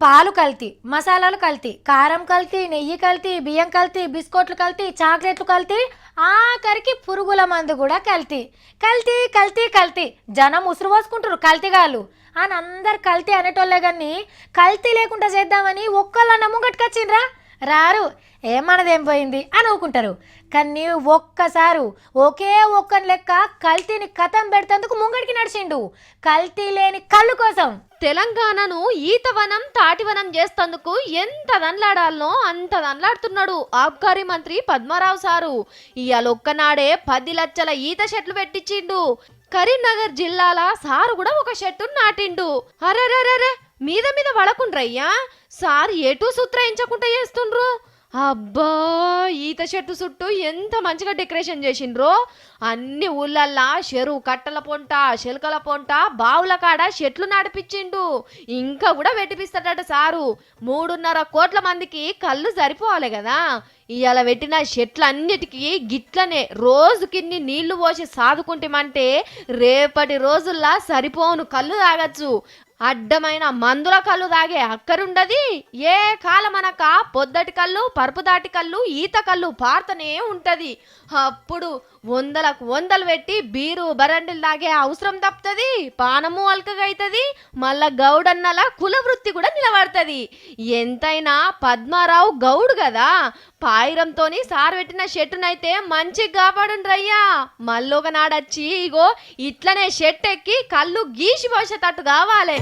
పాలు కల్తీ, మసాలాలు కల్తీ, కారం కల్తీ, నెయ్యి కల్తీ, బియ్యం కల్తీ, బిస్కెట్లు కల్తీ, చాక్లెట్లు కల్తీ, ఆఖరికి పురుగుల మందు కూడా కల్తీ. కల్తీ కల్తీ కల్తీ, జనం ఉసురు పోసుకుంటారు కల్తీగాళ్ళు అని అందరు కల్తీ అనేటోళ్ళే కానీ కల్తీ లేకుండా చేద్దామని ఒక్కళ్ళన్న ముంగట్టుకొచ్చిండ్రా? రారు. ఏమన్నదేం పోయింది అని ఊకుంటారు. కానీ ఒక్కసారు ఒకే ఒక్కని లెక్క కల్తీని కథం పెడతందుకు ముంగడికి నడిచిండు, కల్తీ లేని కళ్ళు కోసం. తెలంగాణను ఈతవనం తాటివనం చేస్తందుకు ఎంత దండ్లాడాలనో అంత దండ్లాడుతున్నాడు ఆబ్కారీ మంత్రి పద్మారావు సారు. ఇవాళ ఒక్కనాడే 10 లక్షల ఈత చెట్లు పెట్టించిండు. కరీంనగర్ జిల్లాల సారు కూడా ఒక చెట్టు నాటిండు. అరెరెరెరే, మీద మీద వడకుండ్రయ్యా, సార్ ఎటు సూత్రయించకుండా చేస్తుండ్రు. అబ్బా, ఈత చెట్టు చుట్టూ ఎంత మంచిగా డెకరేషన్ చేసిండ్రో. అన్ని ఊళ్ళల్లా చెరువు కట్టల పొంట, చెలకల పొంట, బావుల కాడ చెట్లు నడిపించిండు. ఇంకా కూడా పెట్టిపిస్తాడట సారు. 3.5 కోట్ల మందికి కళ్ళు సరిపోవాలి కదా. ఇవాళ పెట్టిన చెట్లన్నిటికీ గిట్లనే రోజుకిన్ని నీళ్లు పోసి సాదుకుంటామంటే రేపటి రోజుల్లా సరిపోను కళ్ళు తాగచ్చు. అడ్డమైన మందుల కళ్ళు తాగే అక్కరుండది. ఏ కాలమనక పొద్దటి కళ్ళు, పరుపు దాటి కళ్ళు, ఈత కళ్ళు పారుతనే ఉంటది. అప్పుడు 100 పెట్టి బీరు బరండిలు తాగే అవసరం తప్పుతుంది, పానము అల్కగా అవుతుంది, మళ్ళా గౌడన్నల కుల వృత్తి కూడా నిలబడుతుంది. ఎంతైనా పద్మారావు గౌడు కదా. పాయిరంతోని సార్ పెట్టిన షెట్టునైతే మంచిగా కాపాడుండ్రయ్యా. మళ్ళొక నాడొచ్చి ఇగో ఇట్లనే షెట్ ఎక్కి కళ్ళు గీసి పోసేటట్టు కావాలి.